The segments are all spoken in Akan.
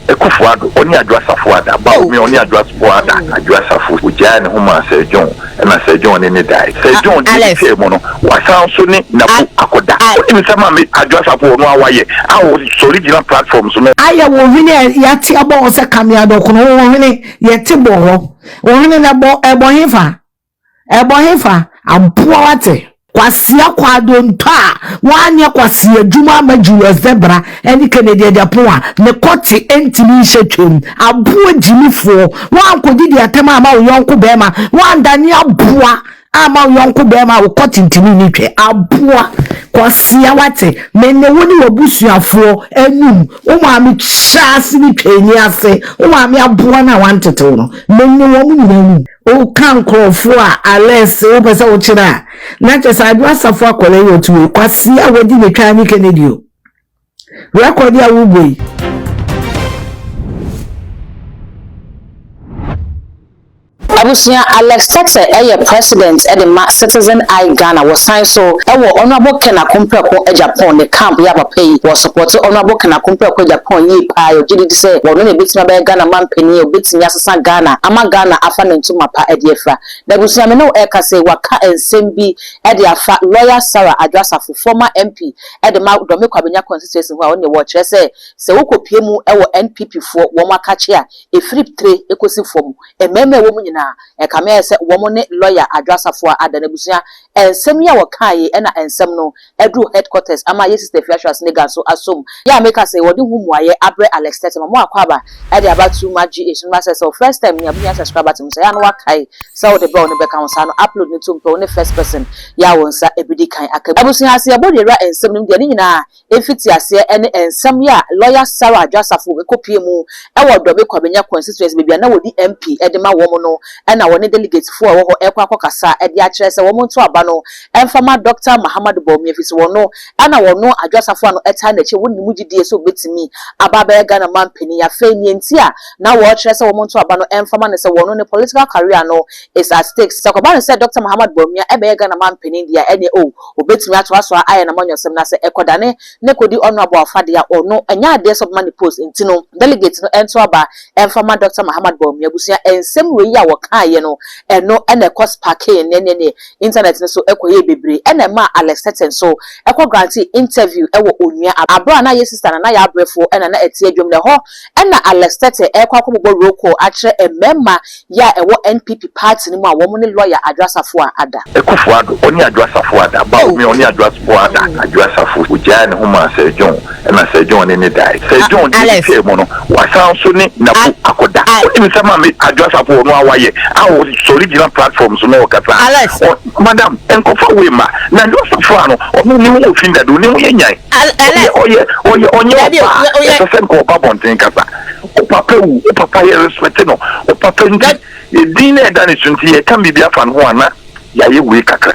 Ekufuado, only Adwoa Safuada, Bawumia, only Adwoa Safuada, Adwoa Safu, Ujan, Huma, Sir John, and I said John in the die. Sir John, Mono, was sound Sunni, Nabu, Akoda. In some Adwoa Safu, no way, our original platforms. I will really yet about Sakamiado, only yet Tiboro, only a bohefa, and poate. Kwasia kwado nta wanya kwasia juma majuwa zebra eni Canadian diapoa ne koti entimi hwetwem aboa jimifo wan kodidi atema ama yonko bema wan dani aboa ama yonko bema wo koti ntimi ni twe aboa kwasia wate menne woni wobusuafo enum wo maami chasi ni tweni ase wo maami aboa na wanteto no menne wo mu nyinanu o kan krofo a ales o pese o kira na che sa Adwoa Safo akole yotu kwasi a wodi ne twa ni Kennedy record ya wugwe Abusia Alex Tetteh president at the Citizen Eye Ghana was signed so honorable Kena Kumpreko Japan the camp ya pay was supported honorable Kena Kumpreko Japan yi pa yo gidi say wo no betima be Ghana man pani obetimi asasa Ghana ama Ghana afa ntuma pa ediefa Abusia me no eka say waka ensem bi e afa lawyer Sarah Adwoa Safo former MP at the Dome Kwabenya constituency ho ne wo kire say se wokopie mu e wo NPP fo wo maka che a e flip 3 ekosi fom e meme wo mu nyina Ekame se womone lawyer Adwoa Safo Adanabusia ensem ya wakaye na ensem no edu headquarters ama ye sister Fiashwas nega so asom ya make say wodi humuaye abre Alex Tetteh mo akwaba e dey about too much so first time ya bunya subscriber to say ya no wakaye so the bell no be kan no upload ni to no first person ya wonsa ebidi kan akabusia ase ebodi ra ensem nim de nyina efiti ase ene ensem ya lawyer Sarah Adwoa Safo ekopie mu e wodo be Kwabenya constituency bibia na wodi MP e de ma wo no and I want delegates for our Equakasa at the address. I want to abano and for my doctor Muhammad Bawumia if you no and I will know Adwoa Safo at time that you wouldn't mudi so bit to me about Ghana man penny a fame and tia now watch us. I want to abano and for man is a one on a political career no is at stake. So Kabana said Dr. Muhammad Bawumia a Ghana man penny India any oh bit me at was I and among yourself as a Equadane Nekodi honorable Fadia or no and ya days of money post in Tino delegates no and so about and for my Dr. Muhammad Bawumia Busia and same way ya you know, and no, and a cost packing, internet, so equally bebre, and a ma Alex Tetteh, so equal grantee interview, ewo unya, abrana, yes, sister, and I brefo, and an etium the ho, and Alex Tetteh, equal roko, actually a member, ya, a NPP party, no woman lawyer, Adwoa Safo Ada. Ekufuado, only Adwoa Safo Ada, Bawumia, only Adwoa Safo Ada, Adwoa Safo, Ujan, Huma, Sir John, and I said John in the die. Sir John, Mono, was sound Sunni, Nabu, Akoda. In some Adwoa Safo, no way. Our original platforms no kata madam enkofa wema na ndo safano onu ni wo finda do ni wo yenyan oye sen ko babon tin kasa o papa ye respect no o papa nti e din e dan sunti e kan bibia fan ho ana ya ye we kakra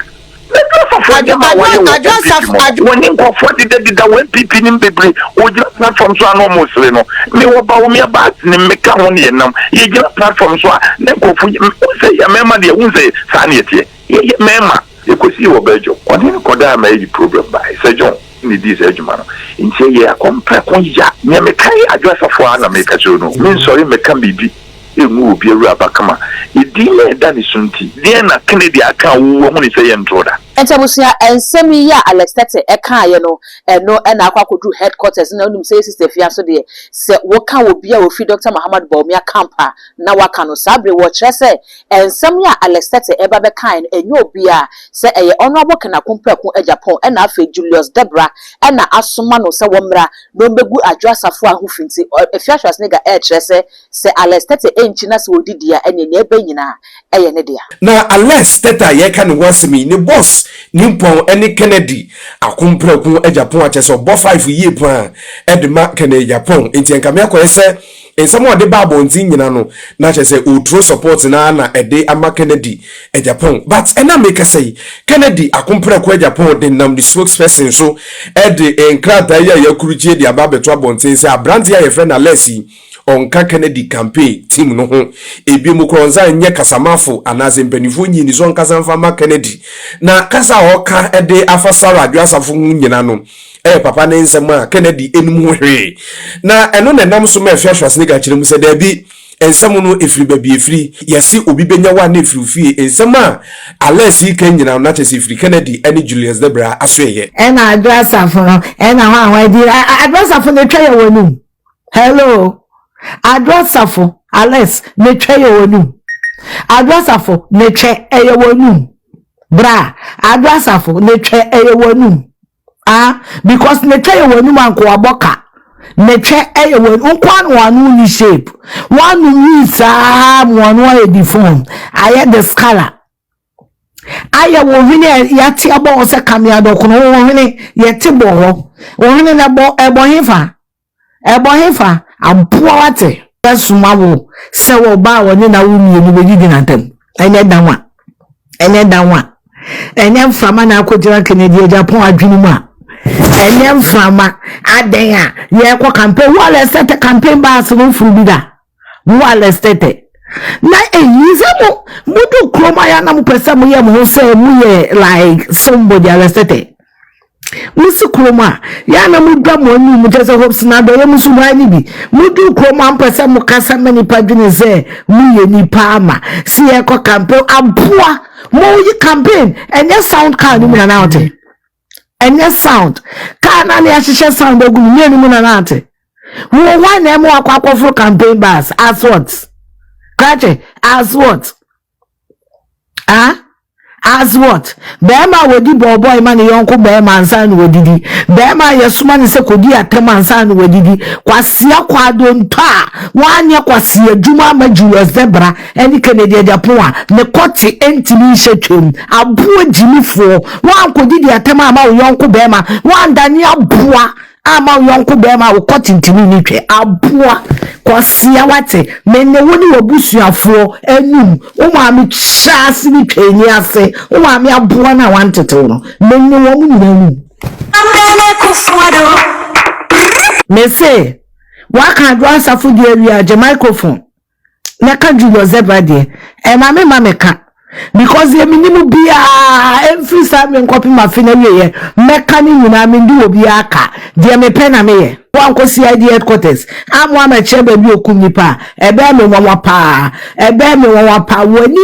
when you go for the when people in Bibli, or just platforms are no Muslim, me or Bawumia bat, make a one year now. You just platforms are, then go for you say, a member, the Unze, sanity. Ye member, you could see your bedroom. On him, Koda made problem by Sir John. Ni this ejumano inche ye compare konja me mekai Adwoa Safo ana make a jono min sorry me kan bibi emu obi ewura bakama idile da ni sunti de na Kennedy aka wo ho ni say entroda Entabusia ensemi ya Alex Tetteh eka ye no eno na akwakodu headquarters na onum say sister Fiaso de se woka obi a ofi Dr. Muhammad Bawumia campa na waka no sabre wo kire se ensemi ya Alex Tetteh eba be kan enyo obi a se eye honorable Kena Kumpreko Japan na afa Julius Debra na asoma no se womra no mbegu Adwoa Safo ahofinti Fiashwas nega kire se Alex Tetteh enchina se odidia ene ne ebe nyina eye ne dia na Alex Tetteh ye kan wasemi ne boss nimpon any Kennedy akumpreko Japan acheso bo 5 year plan edema Kennedy Japan enti enka me akoyese ensamo de babo nti nyina no na chese utro support na ede ama Kennedy Japan but ena make say Kennedy akumpreko Japan de nam the spokesperson so ede enkrata ya yakuruchie de ababeto abonten say abrante ya ye friend Alessi onka Kennedy campaign team no ho ebi mu kronza nye kasamafo anaze mpanifo nyini so nkasa mfa ma Kennedy na kasa oka ede afa Sarah Adwoa Safo nyina no papa ne nsema Kennedy enum hwe na eno ne nam so ma afia hwasne ga kire mu se da bi ensem no efiri babi efiri yesi obi benya wa na efiri fie ensem a alesi kan nyina na chese efiri Kennedy ene Julius Debra asoye ena addressa for no ena wa di addressa for ne twa ye wonu hello addressa for Alex ne twa ye wonu addressa for ne twa ye wonu bra addressa for ne twa ye wonu because ne twa ye wonu man ko aboka Neche eye when unkwan wanu ni shape wanu ni sam wanu aye deform aye the scala aye wo hene yati abo se kamia dokono wo hene yeti bo ho wo hene na bo ebo hefa aboa wate yasuma wo se wo ba wo ne na wo mi ni begidi na tem enye danwa enye mfama na akojira Kennedy Japan adwini mu a enye mfama aden a ye kwa campaign wala set campaign ba so no furu bi da wala set na eyize mo mudu kroma ya na mo pesa mo ye mo so mo ye like somebody arrested musi kroma ya na mudu mo ni mo tese hopes na do ye musu ba ni bi mudu kroma pesa mo kasa mani padwene ze mo ye ni pa ama si ye kwa campaign aboa mo yi campaign enye sound card ni na ote enye sound kana na yahihye sound ogu ni enu na nate wo wa na emu akwa campaign bus as what kache as what as what bema wodi boy man yonko bema ansa na wodidi bema yesuma ni se kodi atem ansa na wodidi kwasia kwado nta wanye kwasia djuma ma Julius Debra eni Kennedy Japan ne koti entimi hwetwem aboa jimifo wan kodi atem ama yonko bema wan dani aboa ama yonko bema wo koti ntimi ni twe aboa kwasia wate menne woni wabusuafo enum o ma me chase ni twani ase o ma me aboa na wantete no menne wo mu nyinanu mese waka do asafo di area je microphone na ka Julius Debra de e ma me ka because ye minimu bia every time nkopi mafina ye meka ni nyina me ndi obi aka de me pe na me ye wanko CID headquarters amwa ma chebe bi okum nipa ebe me wonwa pa wani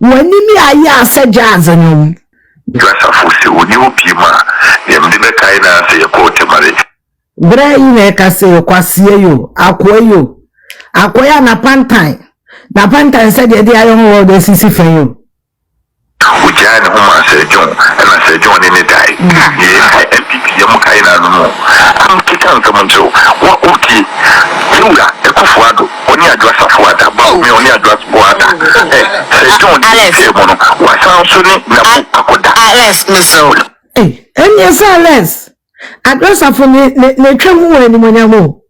mi aya se jazz nyum Sarfo se woni obi ma ye mde be kai na se ye court marriage bra yi na ka se kwasie yo akoya na pantan se de ayo ho de sisi fan yo ujani huma se John na se John ni dai ye MPP ye mo kai na no am kitan kamanjo wa uki yura ekufuado oni adwa safuada ba mi oni adwa boada se John se mono wa sanso ni na akoda Alex miso enye Alex adwa safu ne twemu wani monyamo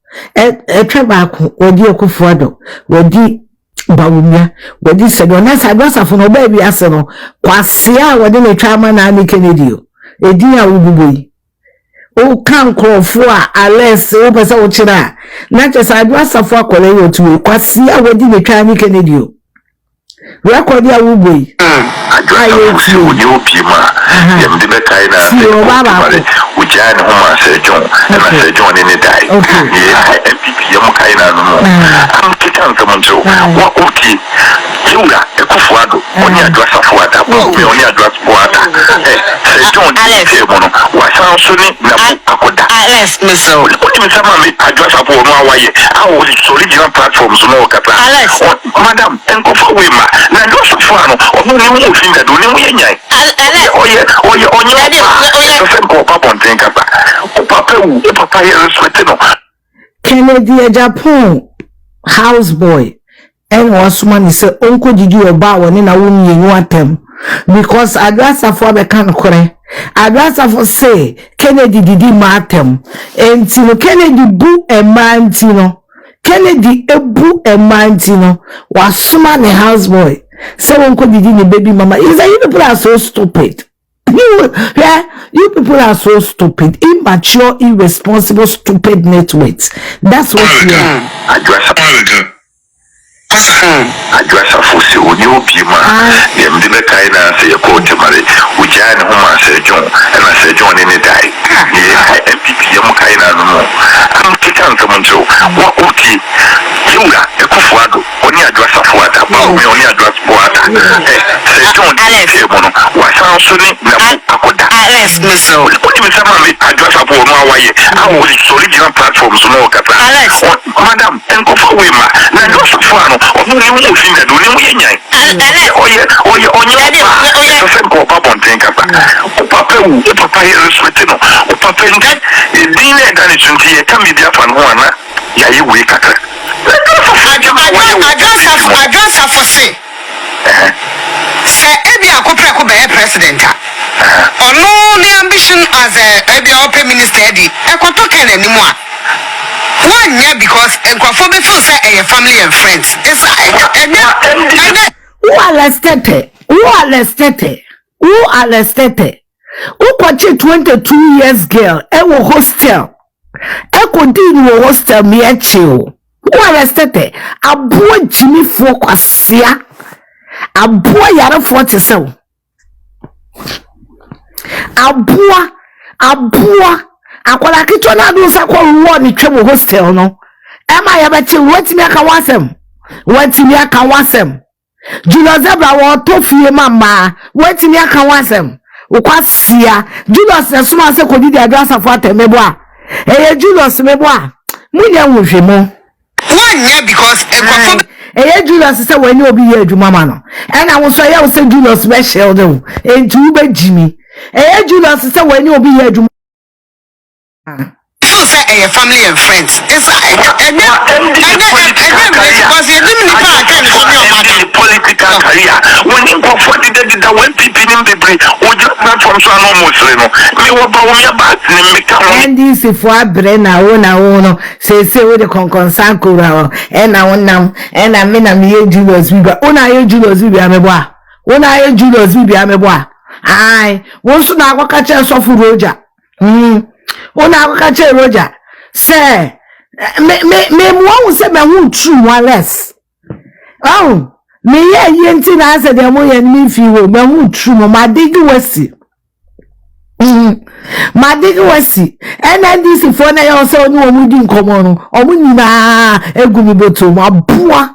tweba ko odi ekufuado wodi Bawumia wodi sedo na sadwasa fo no ba bi ase no kwasia wodi ne twama na ni Kennedy edi a wububoyi o kan krofo a Alex o pesa o kira na che sadwasa fo akole yotu kwasia wodi ne twama ni Kennedy record ya wububoyi ayo si woni opi ma ye mde be kai na ujani huma se John na se John ni dai ye MPP ye mo kai na no am kitan kamanjo wa uki yura ekufuado oni adwa safuada ba mi oni adwa boada se John se mono wa sanso ni na akoda Alex miso oti mi sama mi adwa safu no awaye awo original platforms no kata Alex madam enkofo we ma na adwa safu ano onu ni mo finga do ni mo yenyan oye Kennedy Japan houseboy and Osman is uncle did you about one in a woman you want them because Adwasa for the can kore Adwasa for say Kennedy did matem and Tino Kennedy boo a man Tino Kennedy ebu a man Tino was Suman a houseboy. So uncle did the baby mama is that you people are so stupid. You people are so stupid, immature, irresponsible, stupid networks. That's what you are. Adwoa Sarfo se oni obi ma dem de kai na se ye ko temare ujia ne ho ma se John na se John ne dai ye MPP yam kai na no am kitan so monjo wa uti yura ekufuado oni Adwoa Sarfo ata ba o me oni Adwoa Sarfo ata se John ne mo no wa san so ni na akoda Alex Miso oni me sama me Adwoa Sarfo no awaye awo original platforms no kata Alex madam enkofo we ma na Adwoa Sarfo ano onu ni mu fi na do ni mu yenyan oye sempo papa ntenka pa papa wu papa here respect no papa ngai din na da ni tunti e ka media fan ho ana ya yi we kaka Adwoa Sarfo se ebi akopre ko be president ono ni ambition as ebi open minister di ekoto ken animu a one year because enkofo be feel say a family and friends this who arrested who kwachi 22 years girl e wo hostel e ko din wo hostel me achiu who arrested Aboa Jimmy fo kwasia Aboa yare 40 sew Aboa akwala kicho na do sa ko wo ni twem hostel no e ma ya bachi watimi aka wasem Julius Zebra wo to fie mama watimi aka wasem wo kwasia Julius esuma se ko didi Adwoa Sarfo atemebo a Julius mebo a munya wohwemo one because Julius se wani obi ye adwuma ma no na wo so ye wo se Julius be shield o entu be jimi Julius se wani obi ye adwuma so say a family and friends it's political career when you go for the when people in the break or just not from so almost no me wo Bawumia bat ni me ka and this for abre na wo say we the konkonsan kura na wonam na me na me ye Julius Biba una ye Julius Biba amebo a una ye Julius Biba amebo a ai won so na akwa kache so fu roja ona akache roja say me mo say me hu true one less me ye nti na say dem mo ye ni fi wo me hu true mo madigi wasi NNDC for na yo say oni omu di nkomo no omu nyina egumi boto mo aboa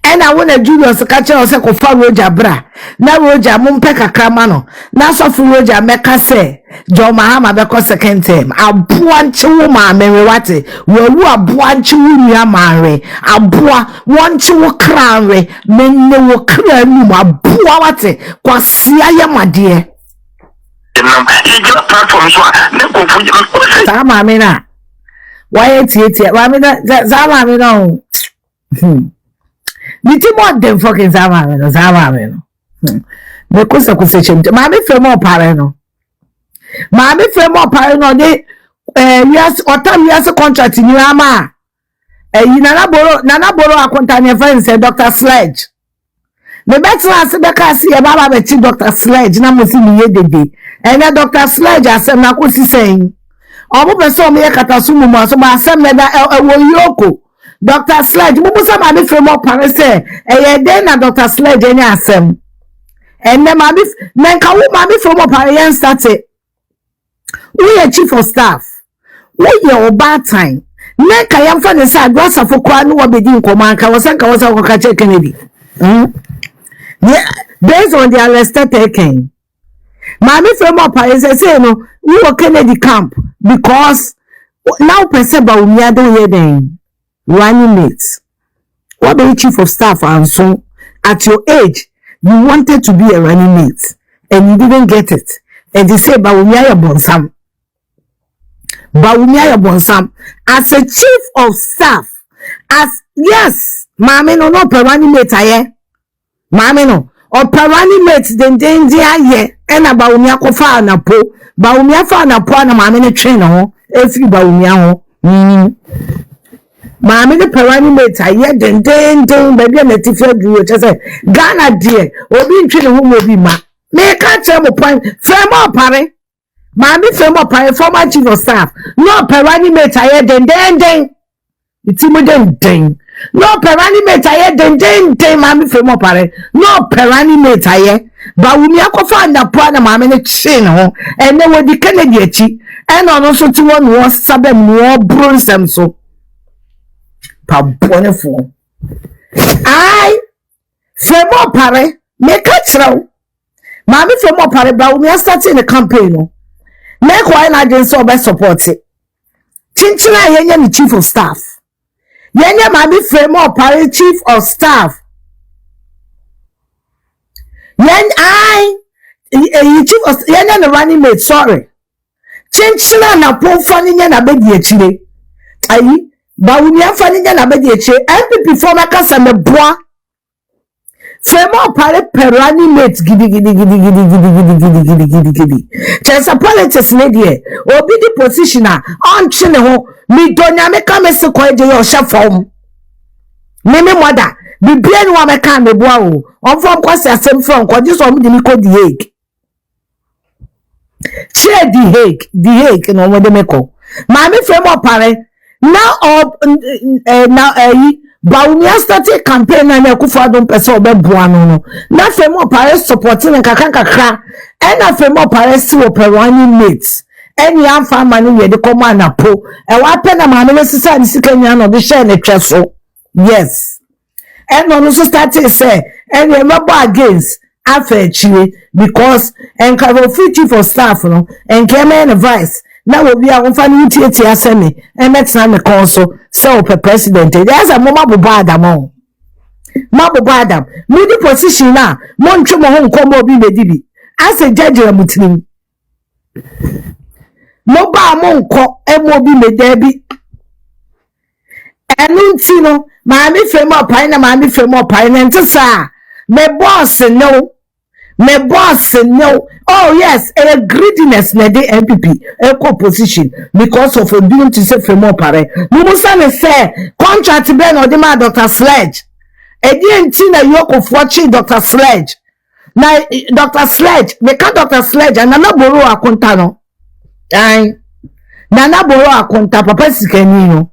ena wona Julius kache o say ko fa roja bra na roja mo mpe kakrama no na so fu roja meka say John Mahama be ko second term Aboa nchewo ma mewe wate wo Aboa nchewo nua manwe Aboa won nchewo kranwe menne wo kra nu Aboa wate kwasia ye made nam ye gina platform so ne ko fu sa ma me na why tie wa me na za ma me no Niti mo dem fucking za ma me no me ko se chemte ma me fe mo pare no Mami fremo pare no de yes otam yes contract ni ama nana boro akonta ne friend say Dr. Sledge me betra ase be ka se e baba be ti Dr. Sledge na mo si mi ye dede na Dr. Sledge asem na ko si sen obo be so me ye katasu mu ma so ba asem me da wo yoko Dr. Sledge mo musa mami fremo pare say ye de na Dr. Sledge any asem enne mami nenka wo mami fremo pare yen start we are chief of staff we are bad time neka yamfa ne sa Adwoa Sarfo kwa no obedi nkomanka wosanka wosa ka che Kennedy based on the arrested taken mami from up is say no we were Kennedy camp because now person Bawumia do ye den running mates what be chief of staff and so at your age you wanted to be a running mate and you didn't get it and they say Bawumia ya bonsam as a chief of staff as yes mama no running mate aye mama no running mate den aye na Bawumia ko fa na po Bawumia fa na po na mama no train ho efiri Bawumia ho mama no running mate aye den baby na tifia duro che say Ghana die obi ntwe ne ho mo bi ma me ka che mo point frame up pare Mami Femo Pare former chief of staff no running mate aye den Iti mo den. No perani mate aye den mami fe mo pare. No perani mate aye. Bawumia kofa ndapo na mami ne chin ho. Ene wodi Kennedy achi. Ene ono so ti won wo sabem no bronsem so. Pa bone fo. Ai fe mo pare me ka chiraw. Mami fe mo pare Bawumia starting the campaign no. Make why na agency obe support it. Chinchina yenye ni chief of staff. Yenye mami fe mo pare chief of staff. Chief of yenye na running mate, sorry. Chinchina na ponfa ninye na bedi echire. Ayi, Bawumia fa ninye na bedi echire. MPP former kasa me boa. Femo pare perani mate gidi. Chesa politics ne die. Obi di positioner on chine ho mi donya me ka me se ko eje yo hye fom. Me moda bibia ni wa me ka me boa o. On fom kwase asem from ko ji so mo di mi ko di Hague. Che di Hague no mo de me ko. Ma me femo pare now Bawumia started campaign na Akufo Addo person obeboa no na femo pare supporting nkaka and na femo pare si wo perani mates any amfa mani we de come na po e wa pe na ma no sisa ni sika nya no de share na tweso yes and no so started say and remember against afechiwe because enka fit chief for staff no and came in vice na obi a won fa ni tieti asemi e metina me konso so per president there's a mama bobadam mu di position na mo ntwe mo ho nkomo obi medibi as a judge ramutnim mo ba mo nko e mo obi medabi enu nti no ma mi femo pai na ma mi femo pai na ntisa me boss no oh yes a greediness na the MPP equal position because of being to say femo pare musa ne say contract be no de ma Dr. Sledge edi enti na yokofo chi Dr. Sledge na Dr. Sledge me ka Dr. Sledge na na boro akonta no ai na boro akonta papa sikani no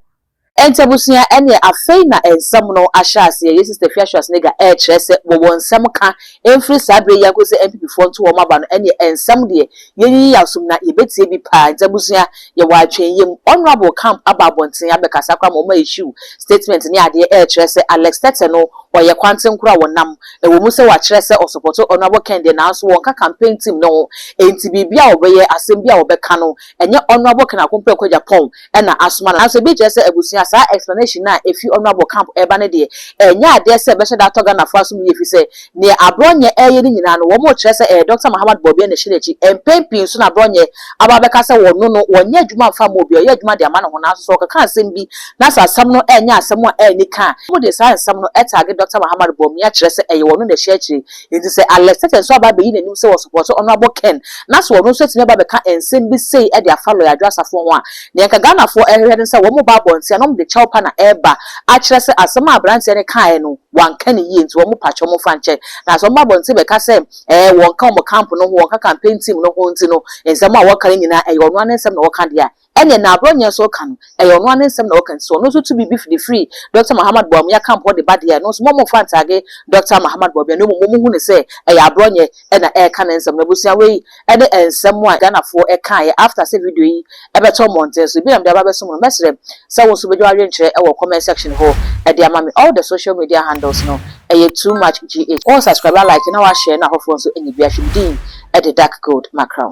Entabusia ene afei na ensam no ahyase ye sister Fiashwas nega kyerese wo nsam ka emfiri sabre ya ko se MPP fo nto wo maba no ene ensam de yeyi yasum na yebetie bi pa entabusia ye wa atwenyem honorable camp ababonten abekasa kwa mo ma issue statement ni ade kyerese Alex Tetteh no oye kwanten kura wonam ewo mu se wa kyerese o support honorable Kende na so won ka campaign team no enti bibia obeye asem bia obeka no enye honorable kana kompre kwa Japan ena asuma na so bi kyerese ebusia sa explanation na if you honorable camp eba ne de enya ade se be sheda toga na fa so mu yefi se ne abronye eye ni nyina no wo mo kyerese Dr. Muhammad Bobia ne shirechi empempin so na abronye aba beka se wo no wonye adwuma mfa mo bi oye adwuma de ama no na so ka asem bi na sa asem no enya asem a eni ka mo de sa asem no etage Dr. Muhammad Bobia kyerese eye wo no ne shirechi enti se Alex Tetteh so aba be yi nanim se wo support honorable Ken na so no so timi aba beka ensem bi sei e de afa lawyer adwasafo ho a ne nka Ghana fo ehwede se wo mo ba bontia no de chawpa na eba a kyerese asem abrantie ne kae no wanka ne yi enti wo mo pacho mo fanche na so mo bontie be ka se won ka mo camp no won ka campaign team no ho enti no ensem a wo kare nyina no anesem na wo ka dia ene na abronye so ka no no anesem na wo ka so no so to be free Dr. Muhammad Bawumia camp ho de bad dia no so mo fantage Dr. Muhammad Bawumia no mo hu ne se abronye na ka na ensem na busia we ene ensem a Ghana fo kae after say video yi ebeto mountain so bi am de aba so mo mesre so wo so be dwa renkyere e wo comment section ho e de ama me all the social media handles no too much GH all subscribe like na wa share na hofo so enyi bia hwim din e de dark gold macron